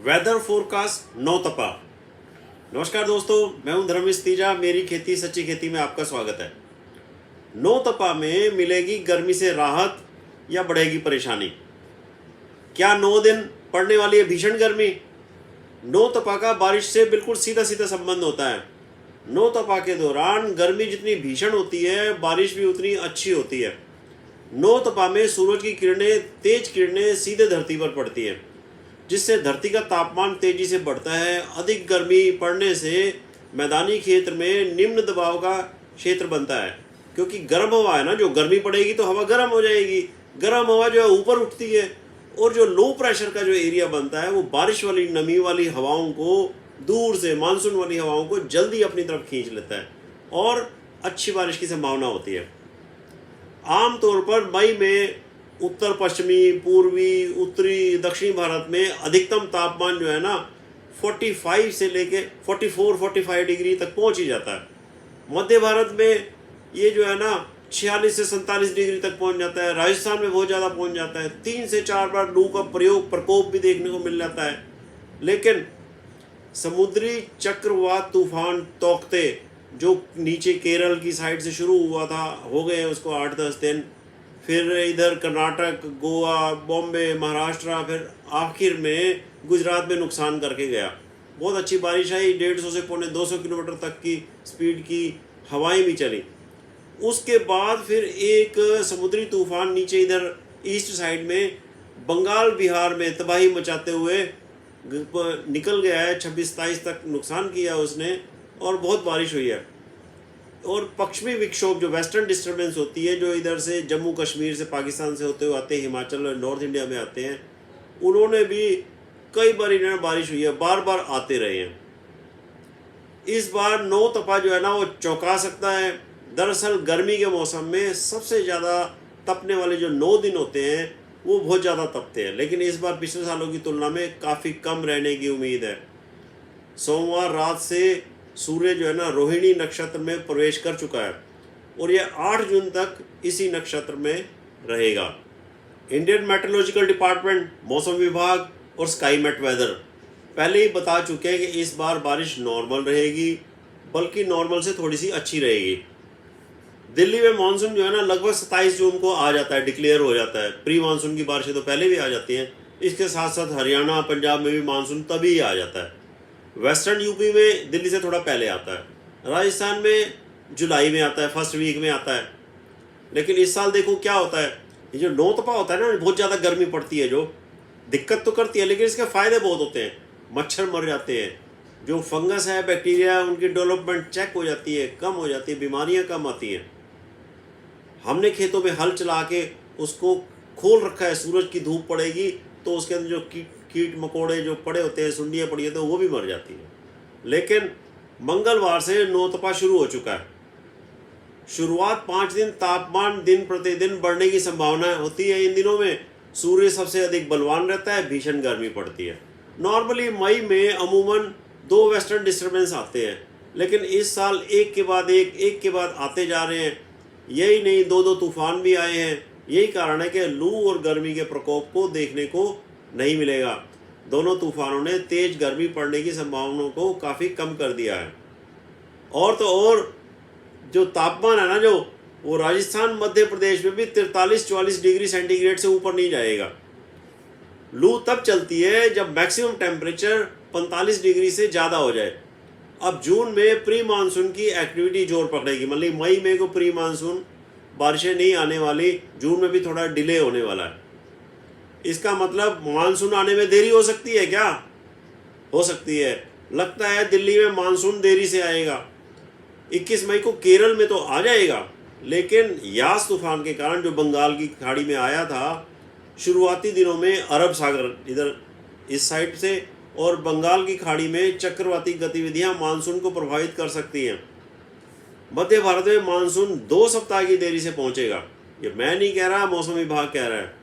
Weather forecast नौतपा। नमस्कार दोस्तों, मैं हूं धर्मेश तीजा। मेरी खेती सच्ची खेती में आपका स्वागत है। नौतपा में मिलेगी गर्मी से राहत या बढ़ेगी परेशानी? क्या 9 दिन पड़ने वाली है भीषण गर्मी? नौतपा का बारिश से बिल्कुल सीधा सीधा संबंध होता है। नौतपा के दौरान गर्मी जितनी भीषण होती है, बारिश भी उतनी अच्छी होती है। नौतपा में सूरज की किरणें, तेज किरणें सीधे धरती पर पड़ती है, जिससे धरती का तापमान तेजी से बढ़ता है। अधिक गर्मी पड़ने से मैदानी क्षेत्र में निम्न दबाव का क्षेत्र बनता है, क्योंकि गर्म हवा है ना, जो गर्मी पड़ेगी तो हवा गर्म हो जाएगी। गर्म हवा जो है ऊपर उठती है, और जो लो प्रेशर का जो एरिया बनता है वो बारिश वाली नमी वाली हवाओं को, दूर से मानसून वाली हवाओं को जल्दी अपनी तरफ खींच लेता है और अच्छी बारिश की संभावना होती है। आमतौर पर मई में उत्तर पश्चिमी, पूर्वी, उत्तरी, दक्षिणी भारत में अधिकतम तापमान जो है ना 45 से लेके 44-45 डिग्री तक पहुंच ही जाता है। मध्य भारत में ये जो है ना 46 से 47 डिग्री तक पहुंच जाता है। राजस्थान में बहुत ज़्यादा पहुंच जाता है। 3 से 4 बार लू का प्रकोप भी देखने को मिल जाता है। लेकिन समुद्री चक्रवात तूफान तौकते, जो नीचे केरल की साइड से शुरू हुआ था, हो गए उसको 8-10 दिन, फिर इधर कर्नाटक, गोवा, बॉम्बे, महाराष्ट्र, फिर आखिर में गुजरात में नुकसान करके गया। बहुत अच्छी बारिश आई, 150 से पौने 200 किलोमीटर तक की स्पीड की हवाएं भी चली। उसके बाद फिर एक समुद्री तूफान नीचे इधर ईस्ट साइड में बंगाल बिहार में तबाही मचाते हुए निकल गया है। 26-27 तक नुकसान किया उसने, और बहुत बारिश हुई है। और पश्चिमी विक्षोभ, जो वेस्टर्न डिस्टर्बेंस होती है, जो इधर से जम्मू कश्मीर से, पाकिस्तान से होते हुए आते हैं, हिमाचल और नॉर्थ इंडिया में आते हैं, उन्होंने भी कई बार इन्हें बारिश हुई है, बार बार आते रहे हैं। इस बार नौतपा जो है ना वो चौंका सकता है। दरअसल गर्मी के मौसम में सबसे ज़्यादा तपने वाले जो 9 दिन होते हैं वो बहुत ज़्यादा तपते हैं, लेकिन इस बार पिछले सालों की तुलना में काफ़ी कम रहने की उम्मीद है। सोमवार रात से सूर्य जो है ना रोहिणी नक्षत्र में प्रवेश कर चुका है, और यह 8 जून तक इसी नक्षत्र में रहेगा। इंडियन मेट्रोलॉजिकल डिपार्टमेंट, मौसम विभाग और स्काईमेट वेदर पहले ही बता चुके हैं कि इस बार बारिश नॉर्मल रहेगी, बल्कि नॉर्मल से थोड़ी सी अच्छी रहेगी। दिल्ली में मानसून जो है ना लगभग 27 जून को आ जाता है, डिक्लेयर हो जाता है। प्री मानसून की बारिशें तो पहले भी आ जाती हैं। इसके साथ साथ हरियाणा, पंजाब में भी मानसून तभी आ जाता है। वेस्टर्न यूपी में दिल्ली से थोड़ा पहले आता है। राजस्थान में जुलाई में आता है, फर्स्ट वीक में आता है। लेकिन इस साल देखो क्या होता है, ये जो नौतपा होता है ना, बहुत ज़्यादा गर्मी पड़ती है, जो दिक्कत तो करती है, लेकिन इसके फ़ायदे बहुत होते हैं। मच्छर मर जाते हैं, जो फंगस है, बैक्टीरिया, उनकी डेवलपमेंट चेक हो जाती है, कम हो जाती है, बीमारियाँ कम आती हैं। हमने खेतों में हल चला के उसको खोल रखा है, सूरज की धूप पड़ेगी तो उसके अंदर जो कीट मकोड़े जो पड़े होते हैं, सुंडियाँ पड़ी होती हैं, वो भी मर जाती हैं। लेकिन मंगलवार से नौतपा शुरू हो चुका है। शुरुआत 5 दिन तापमान दिन प्रतिदिन बढ़ने की संभावना होती है। इन दिनों में सूर्य सबसे अधिक बलवान रहता है, भीषण गर्मी पड़ती है। नॉर्मली मई में अमूमन 2 वेस्टर्न डिस्टर्बेंस आते हैं, लेकिन इस साल एक के बाद एक के बाद आते जा रहे हैं। यही नहीं, 2 तूफान भी आए हैं। यही कारण है कि लू और गर्मी के प्रकोप को देखने को नहीं मिलेगा। दोनों तूफानों ने तेज गर्मी पड़ने की संभावनाओं को काफ़ी कम कर दिया है। और तो और जो तापमान है ना, जो वो राजस्थान, मध्य प्रदेश में भी 43-44 डिग्री सेंटीग्रेड से ऊपर नहीं जाएगा। लू तब चलती है जब मैक्सिमम टेम्परेचर 45 डिग्री से ज़्यादा हो जाए। अब जून में प्री मानसून की एक्टिविटी जोर पकड़ेगी। मतलब मई में को प्री मानसून बारिशें नहीं आने वाली, जून में भी थोड़ा डिले होने वाला है। इसका मतलब मानसून आने में देरी हो सकती है। क्या हो सकती है? लगता है दिल्ली में मानसून देरी से आएगा। 21 मई को केरल में तो आ जाएगा, लेकिन यास तूफान के कारण जो बंगाल की खाड़ी में आया था, शुरुआती दिनों में अरब सागर इधर इस साइड से और बंगाल की खाड़ी में चक्रवाती गतिविधियां मानसून को प्रभावित कर सकती हैं। मध्य भारत में मानसून 2 सप्ताह की देरी से पहुंचेगा। ये मैं नहीं कह रहा, मौसम विभाग कह रहा है।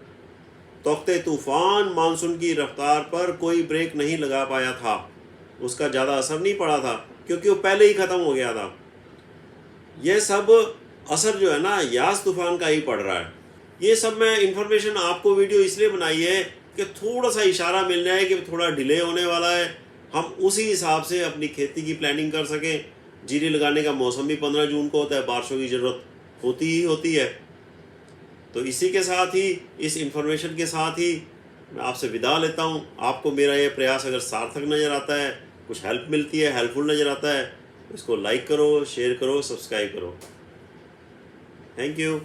तौकते तूफान मानसून की रफ्तार पर कोई ब्रेक नहीं लगा पाया था, उसका ज़्यादा असर नहीं पड़ा था, क्योंकि वो पहले ही ख़त्म हो गया था। यह सब असर जो है ना यास तूफान का ही पड़ रहा है। ये सब मैं इन्फॉर्मेशन आपको वीडियो इसलिए बनाई है कि थोड़ा सा इशारा मिल जाए कि थोड़ा डिले होने वाला है, हम उसी हिसाब से अपनी खेती की प्लानिंग कर सकें। जीरी लगाने का मौसम भी 15 जून को होता है, बारिशों की ज़रूरत होती ही होती है। तो इसी के साथ ही, इस इन्फॉर्मेशन के साथ ही मैं आपसे विदा लेता हूँ। आपको मेरा ये प्रयास अगर सार्थक नज़र आता है, कुछ हेल्प मिलती है, हेल्पफुल नज़र आता है, इसको लाइक करो, शेयर करो, सब्सक्राइब करो। Thank you.